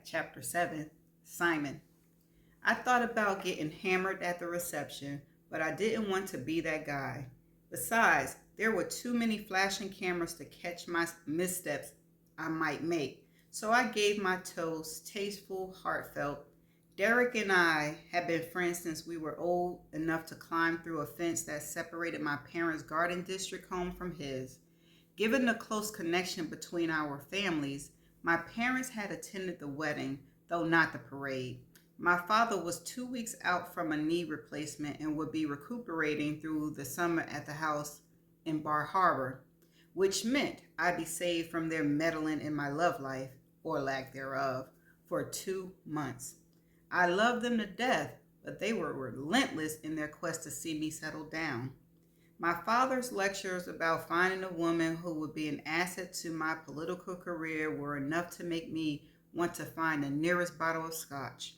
Chapter 7, Simon. I thought about getting hammered at the reception, but I didn't want to be that guy. Besides, there were too many flashing cameras to catch my missteps I might make. So I gave my toast tasteful, heartfelt. Derek and I had been friends since we were old enough to climb through a fence that separated my parents' garden district home from his. Given the close connection between our families, my parents had attended the wedding, though not the parade. My father was 2 weeks out from a knee replacement and would be recuperating through the summer at the house in Bar Harbor, which meant I'd be saved from their meddling in my love life, or lack thereof, for 2 months. I loved them to death, but they were relentless in their quest to see me settle down. My father's lectures about finding a woman who would be an asset to my political career were enough to make me want to find the nearest bottle of scotch.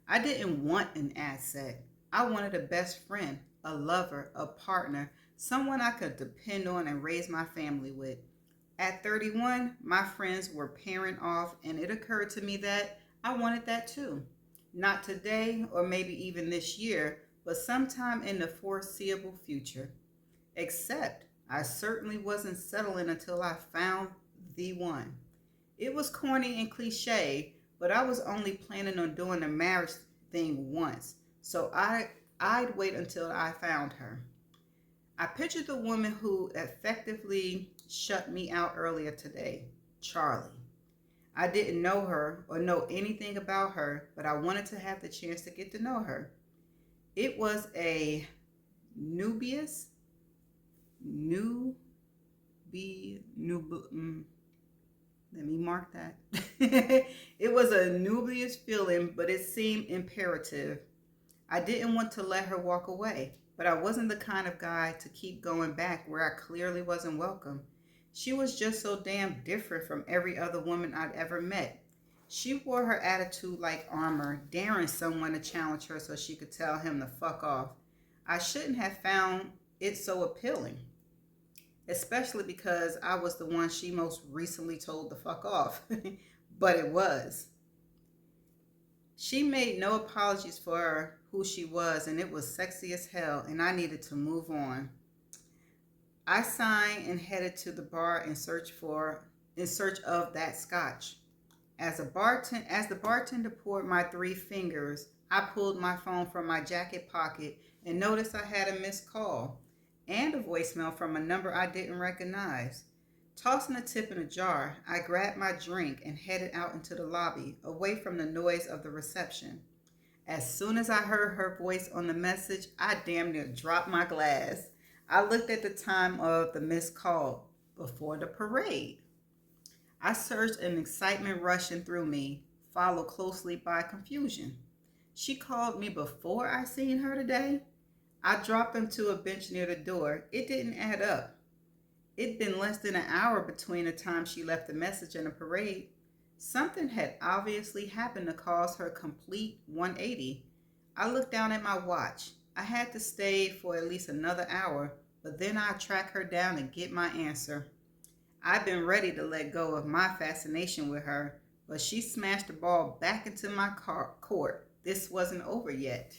I didn't want an asset. I wanted a best friend, a lover, a partner, someone I could depend on and raise my family with. At 31, my friends were pairing off, and it occurred to me that I wanted that too. Not today or maybe even this year, but sometime in the foreseeable future. Except I certainly wasn't settling until I found the one. It was corny and cliche, but I was only planning on doing the marriage thing once, so I'd wait until I found her. I pictured the woman who effectively shut me out earlier today, Charlie. I didn't know her or know anything about her, but I wanted to have the chance to get to know her. It was a Nubius New be new let me mark that. It was a nubious feeling, but it seemed imperative. I didn't want to let her walk away, but I wasn't the kind of guy to keep going back where I clearly wasn't welcome. She was just so damn different from every other woman I'd ever met. She wore her attitude like armor, daring someone to challenge her so she could tell him to fuck off. I shouldn't have found it so appealing, especially because I was the one she most recently told to fuck off. But it was. She made no apologies for who she was, and it was sexy as hell, and I needed to move on. I signed and headed to the bar in search of that scotch. As the bartender poured my 3 fingers, I pulled my phone from my jacket pocket and noticed I had a missed call and a voicemail from a number I didn't recognize. Tossing a tip in a jar, I grabbed my drink and headed out into the lobby, away from the noise of the reception. As soon as I heard her voice on the message, I damn near dropped my glass. I looked at the time of the missed call, before the parade. I surged an excitement rushing through me, followed closely by confusion. She called me before I seen her today? I dropped him to a bench near the door. It didn't add up. It'd been less than an hour between the time she left the message and the parade. Something had obviously happened to cause her complete 180. I looked down at my watch. I had to stay for at least another hour, but then I'd track her down and get my answer. I'd been ready to let go of my fascination with her, but she smashed the ball back into my court. This wasn't over yet.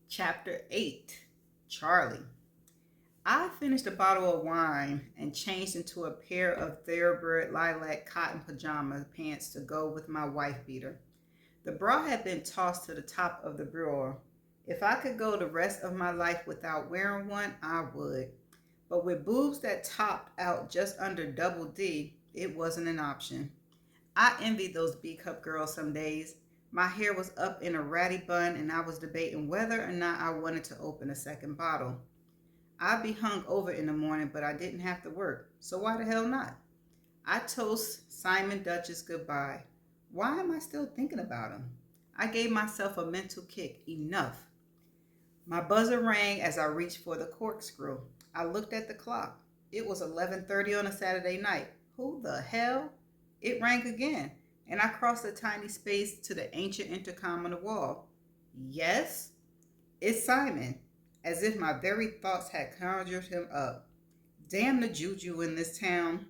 Chapter 8, Charlie. I finished a bottle of wine and changed into a pair of Thoroughbred lilac cotton pajama pants to go with my wife beater. The bra had been tossed to the top of the bureau. If I could go the rest of my life without wearing one, I would. But with boobs that topped out just under double D, it wasn't an option. I envied those B-cup girls some days. My hair was up in a ratty bun and I was debating whether or not I wanted to open a second bottle. I'd be hung over in the morning, but I didn't have to work, so why the hell not? I toast Simon Duchess goodbye. Why am I still thinking about him? I gave myself a mental kick. Enough. My buzzer rang as I reached for the corkscrew. I looked at the clock. It was 11:30 on a Saturday night. Who the hell? It rang again, and I crossed a tiny space to the ancient intercom on the wall. Yes? It's Simon, as if my very thoughts had conjured him up. Damn the juju in this town.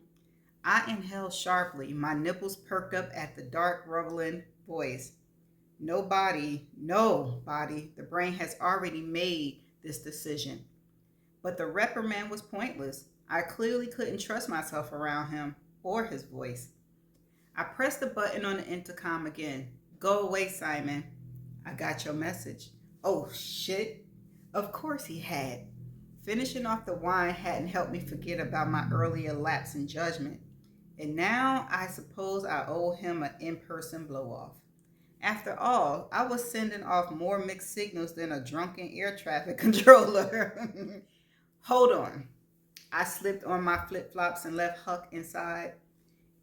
I inhaled sharply, my nipples perked up at the dark, rumbling voice. Nobody, the brain has already made this decision. But the reprimand was pointless. I clearly couldn't trust myself around him or his voice. I pressed the button on the intercom again. Go away, Simon. I got your message. Oh, shit. Of course he had. Finishing off the wine hadn't helped me forget about my earlier lapse in judgment. And now I suppose I owe him an in person blow off. After all, I was sending off more mixed signals than a drunken air traffic controller. Hold on. I slipped on my flip flops and left Huck inside.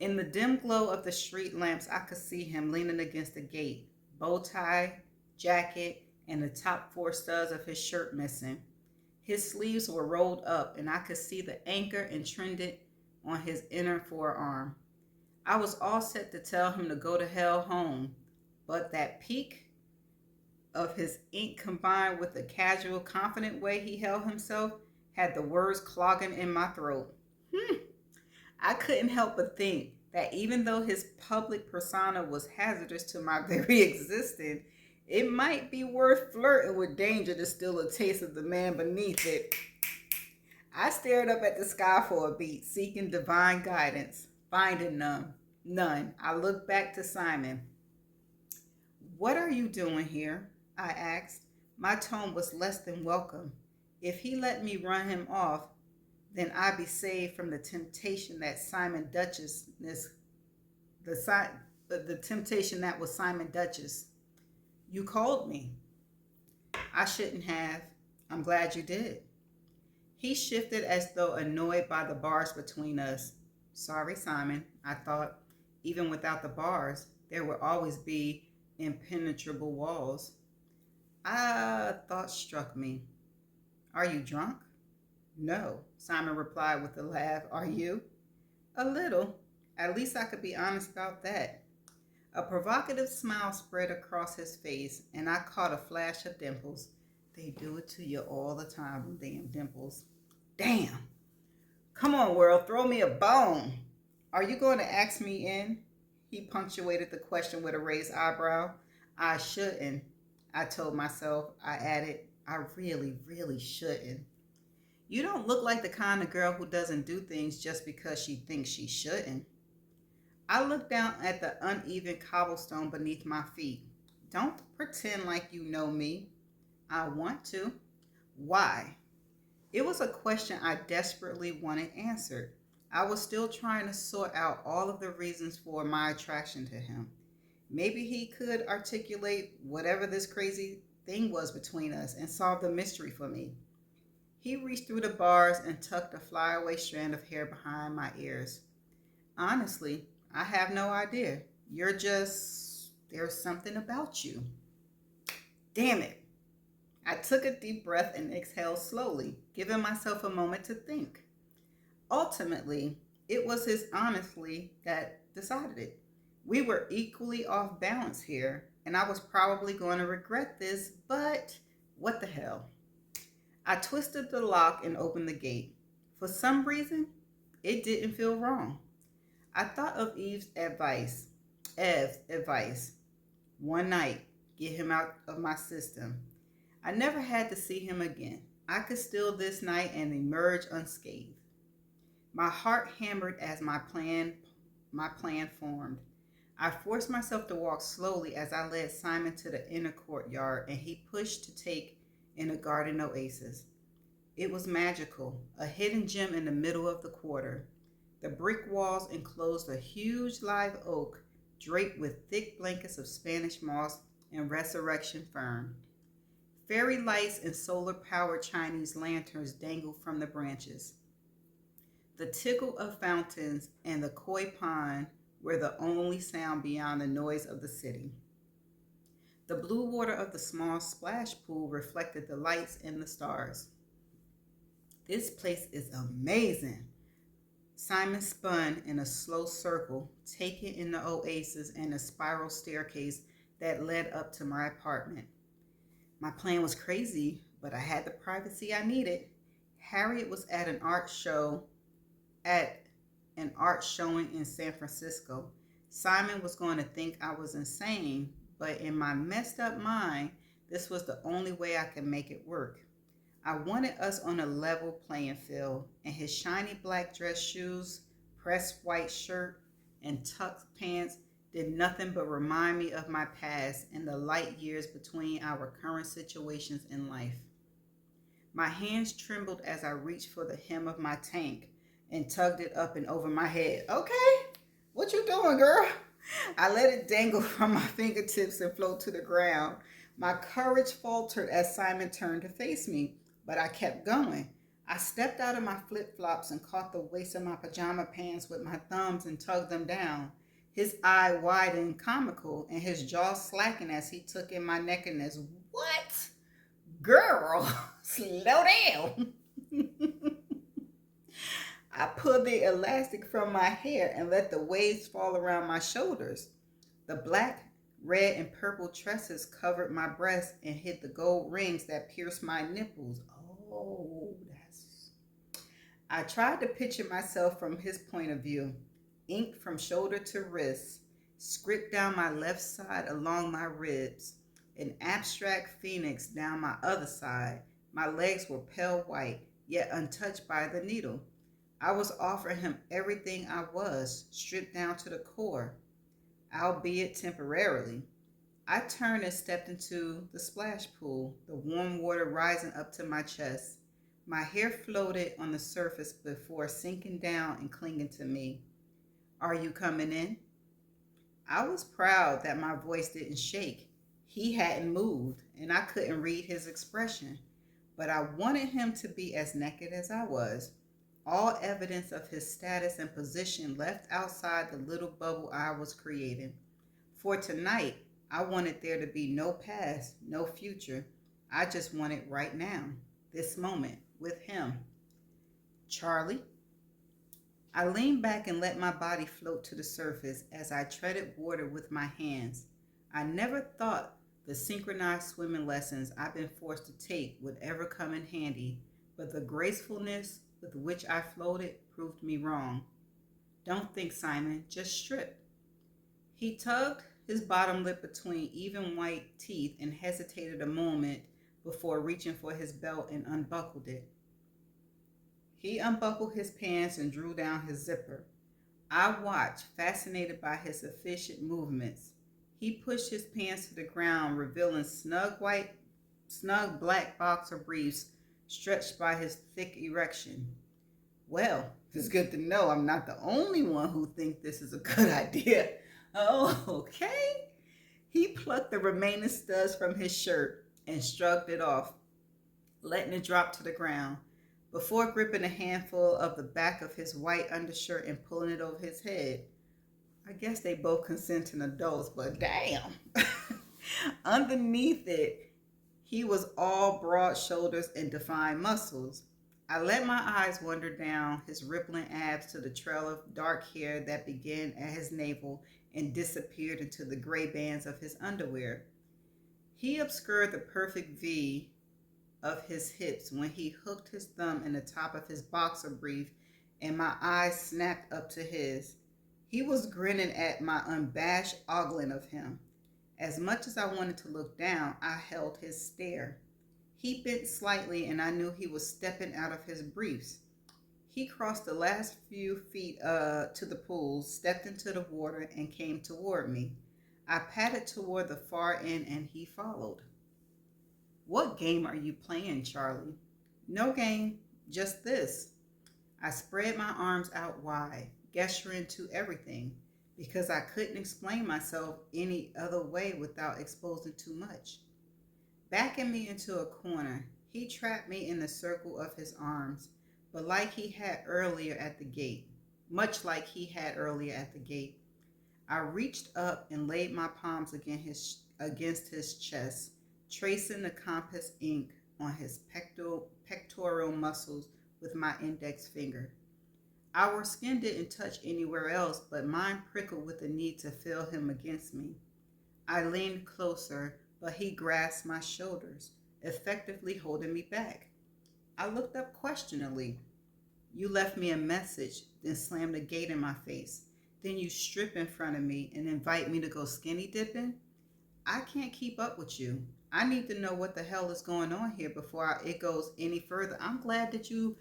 In the dim glow of the street lamps, I could see him leaning against the gate, bow tie, jacket, and the top four studs of his shirt missing. His sleeves were rolled up, and I could see the anchor intended on his inner forearm. I was all set to tell him to go to hell home, but that peak of his ink combined with the casual, confident way he held himself had the words clogging in my throat. I couldn't help but think that even though his public persona was hazardous to my very existence, it might be worth flirting with danger to steal a taste of the man beneath it. I stared up at the sky for a beat, seeking divine guidance, finding none. None. I looked back to Simon. What are you doing here? I asked. My tone was less than welcome. If he let me run him off, then I'd be saved from the temptation that the temptation that was Simon Duchess. You called me. I shouldn't have. I'm glad you did. He shifted as though annoyed by the bars between us. Sorry, Simon, I thought. Even without the bars, there would always be impenetrable walls. A thought struck me. Are you drunk? No, Simon replied with a laugh. Are you? A little. At least I could be honest about that. A provocative smile spread across his face, and I caught a flash of dimples. They do it to you all the time, damn dimples. Damn. Come on, world, throw me a bone. Are you going to ask me in? He punctuated the question with a raised eyebrow. I shouldn't, I told myself. I added, I really, really shouldn't. You don't look like the kind of girl who doesn't do things just because she thinks she shouldn't. I looked down at the uneven cobblestone beneath my feet. Don't pretend like you know me. I want to. Why? It was a question I desperately wanted answered. I was still trying to sort out all of the reasons for my attraction to him. Maybe he could articulate whatever this crazy thing was between us and solve the mystery for me. He reached through the bars and tucked a flyaway strand of hair behind my ears. Honestly, I have no idea. There's something about you. Damn it. I took a deep breath and exhaled slowly, giving myself a moment to think. Ultimately, it was his honesty that decided it. We were equally off balance here, and I was probably going to regret this, but what the hell? I twisted the lock and opened the gate. For some reason, it didn't feel wrong. I thought of Ev's advice. One night, get him out of my system. I never had to see him again. I could steal this night and emerge unscathed. My heart hammered as my plan formed. I forced myself to walk slowly as I led Simon to the inner courtyard, and he pushed to take in a garden oasis. It was magical, a hidden gem in the middle of the quarter. The brick walls enclosed a huge live oak draped with thick blankets of Spanish moss and resurrection fern. Fairy lights and solar-powered Chinese lanterns dangled from the branches. The tickle of fountains and the koi pond were the only sound beyond the noise of the city. The blue water of the small splash pool reflected the lights and the stars. This place is amazing. Simon spun in a slow circle, taking in the oasis and a spiral staircase that led up to my apartment. My plan was crazy, but I had the privacy I needed. Harriet was at an an art showing in San Francisco. Simon was going to think I was insane, but in my messed up mind, this was the only way I could make it work. I wanted us on a level playing field, and his shiny black dress shoes, pressed white shirt, and tucked pants did nothing but remind me of my past and the light years between our current situations in life. My hands trembled as I reached for the hem of my tank and tugged it up and over my head. Okay, what you doing, girl? I let it dangle from my fingertips and float to the ground. My courage faltered as Simon turned to face me, but I kept going. I stepped out of my flip-flops and caught the waist of my pajama pants with my thumbs and tugged them down. His eye widened comical and his jaw slackened as he took in my nakedness. What? Girl, slow down. I pulled the elastic from my hair and let the waves fall around my shoulders. The black, red, and purple tresses covered my breasts and hid the gold rings that pierced my nipples. Oh, that's... I tried to picture myself from his point of view. Ink from shoulder to wrist, script down my left side along my ribs, an abstract phoenix down my other side. My legs were pale white, yet untouched by the needle. I was offering him everything I was, stripped down to the core, albeit temporarily. I turned and stepped into the splash pool, the warm water rising up to my chest. My hair floated on the surface before sinking down and clinging to me. Are you coming in? I was proud that my voice didn't shake. He hadn't moved, and I couldn't read his expression. But I wanted him to be as naked as I was. All evidence of his status and position left outside the little bubble I was creating. For tonight, I wanted there to be no past, no future. I just wanted right now, this moment, with him. Charlie? I leaned back and let my body float to the surface as I treaded water with my hands. I never thought the synchronized swimming lessons I've been forced to take would ever come in handy, but the gracefulness with which I floated proved me wrong. Don't think, Simon, just strip. He tugged his bottom lip between even white teeth and hesitated a moment before reaching for his belt and unbuckled it. He unbuckled his pants and drew down his zipper. I watched, fascinated by his efficient movements. He pushed his pants to the ground, revealing snug black boxer briefs stretched by his thick erection. Well, it's good to know I'm not the only one who thinks this is a good idea. Oh, okay. He plucked the remaining studs from his shirt and shrugged it off, letting it drop to the ground, before gripping a handful of the back of his white undershirt and pulling it over his head. I guess they both consenting adults, but damn. Underneath it, he was all broad shoulders and defined muscles. I let my eyes wander down his rippling abs to the trail of dark hair that began at his navel and disappeared into the gray bands of his underwear. He obscured the perfect V of his hips when he hooked his thumb in the top of his boxer brief and my eyes snapped up to his. He was grinning at my unabashed ogling of him. As much as I wanted to look down, I held his stare. He bent slightly and I knew he was stepping out of his briefs. He crossed the last few feet to the pool, stepped into the water, and came toward me. I padded toward the far end and he followed. What game are you playing, Charlie? No game, just this. I spread my arms out wide, gesturing to everything, because I couldn't explain myself any other way without exposing too much. Backing me into a corner, he trapped me in the circle of his arms, but like he had earlier at the gate, much like he had earlier at the gate. I reached up and laid my palms against his chest, tracing the compass ink on his pectoral muscles with my index finger. Our skin didn't touch anywhere else, but mine prickled with the need to feel him against me. I leaned closer, but he grasped my shoulders, effectively holding me back. I looked up questioningly. You left me a message, then slammed the gate in my face. Then you strip in front of me and invite me to go skinny dipping? I can't keep up with you. I need to know what the hell is going on here before it goes any further. I'm glad that you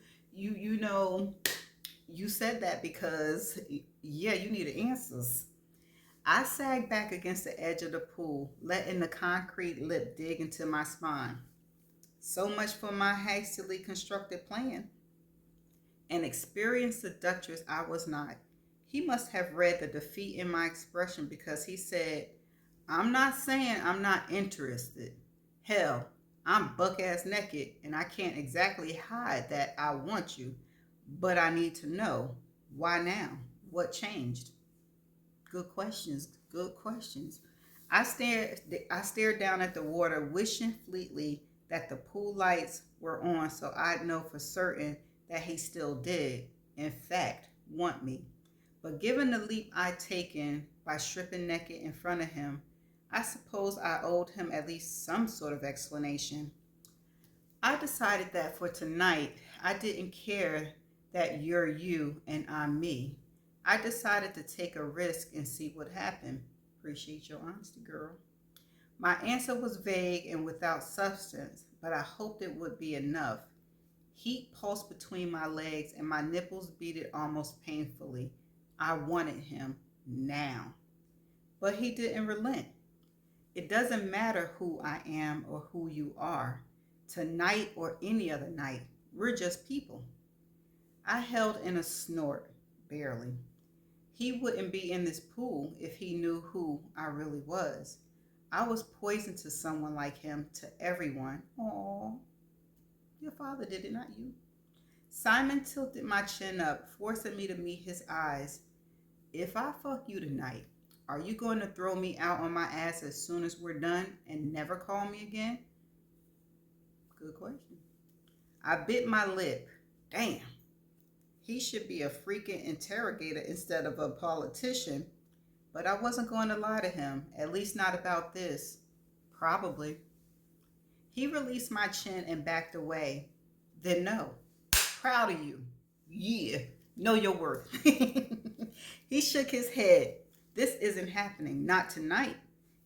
said that because, yeah, you needed answers. I sagged back against the edge of the pool, letting the concrete lip dig into my spine. So much for my hastily constructed plan. An experienced seductress I was not. He must have read the defeat in my expression because he said, I'm not saying I'm not interested. Hell, I'm buck ass naked and I can't exactly hide that I want you, but I need to know why now? What changed? Good questions. Good questions. I stared down at the water, wishing fleetly that the pool lights were on so I'd know for certain that he still did, in fact, want me. But given the leap I'd taken by stripping naked in front of him, I suppose I owed him at least some sort of explanation. I decided that for tonight, I didn't care that you're you and I'm me. I decided to take a risk and see what happened. Appreciate your honesty, girl. My answer was vague and without substance, but I hoped it would be enough. Heat pulsed between my legs and my nipples beaded almost painfully. I wanted him now. But he didn't relent. It doesn't matter who I am or who you are. Tonight or any other night, we're just people. I held in a snort, barely. He wouldn't be in this pool if he knew who I really was. I was poison to someone like him, to everyone. Aw, your father did it, not you. Simon tilted my chin up, forcing me to meet his eyes. If I fuck you tonight, are you going to throw me out on my ass as soon as we're done and never call me again? Good question. I bit my lip. Damn. He should be a freaking interrogator instead of a politician. But I wasn't going to lie to him, at least not about this. Probably. He released my chin and backed away. Then no. Proud of you. Yeah. Know your worth. He shook his head. This isn't happening. Not tonight.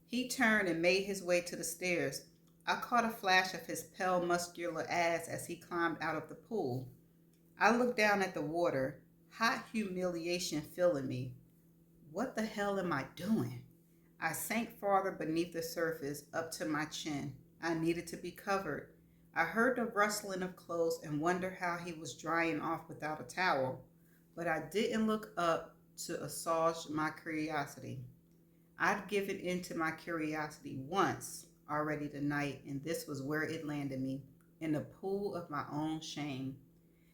He turned and made his way to the stairs. I caught a flash of his pale, muscular ass as he climbed out of the pool. I looked down at the water, hot humiliation filling me. What the hell am I doing? I sank farther beneath the surface, up to my chin. I needed to be covered. I heard the rustling of clothes and wondered how he was drying off without a towel, but I didn't look up to assuage my curiosity. I'd given in to my curiosity once already tonight, and this was where it landed me, in the pool of my own shame.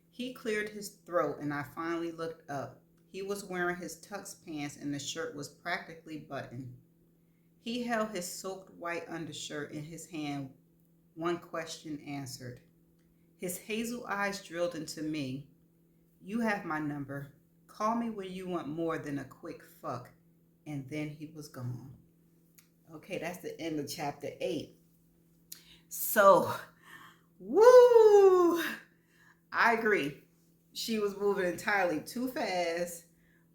He cleared his throat, and I finally looked up. He was wearing his tux pants, and the shirt was practically buttoned. He held his soaked white undershirt in his hand, one question answered. His hazel eyes drilled into me. You have my number. Call me when you want more than a quick fuck. And then he was gone. Okay, that's the end of chapter 8. So, woo! I agree. She was moving entirely too fast.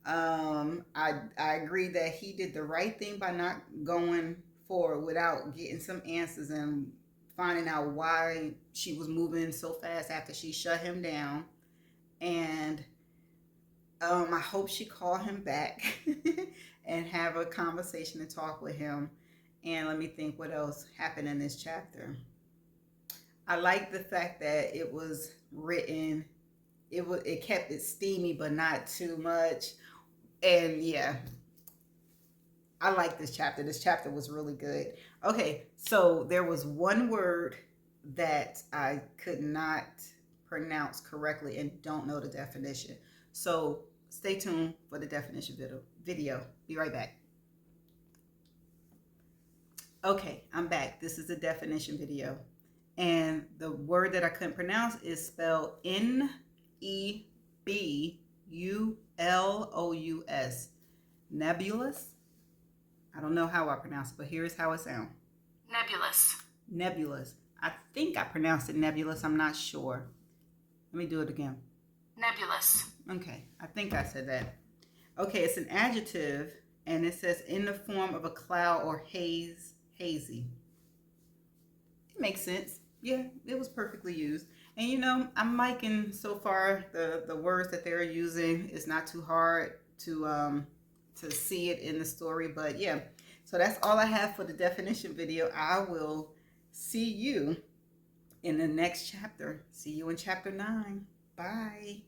I agree that he did the right thing by not going forward without getting some answers and finding out why she was moving so fast after she shut him down. And I hope she called him back and have a conversation and talk with him. And let me think what else happened in this chapter. I like the fact that it was written. It kept it steamy, but not too much. And yeah, I like this chapter. This chapter was really good. Okay, so there was one word that I could not pronounce correctly and don't know the definition. So stay tuned for the definition video. Be right back. Okay, I'm back. This is the definition video. And the word that I couldn't pronounce is spelled Nebulous. Nebulous. I don't know how I pronounce it, but here's how it sounds. Nebulous. Nebulous. I think I pronounced it nebulous. I'm not sure. Let me do it again. Nebulous. Okay, I think I said that. Okay, it's an adjective, and it says in the form of a cloud or haze, hazy. It makes sense. Yeah, it was perfectly used. And you know, I'm liking so far the words that they're using. It's not too hard to see it in the story. But yeah, so that's all I have for the definition video. I will see you in the next chapter. See you in chapter 9. Bye.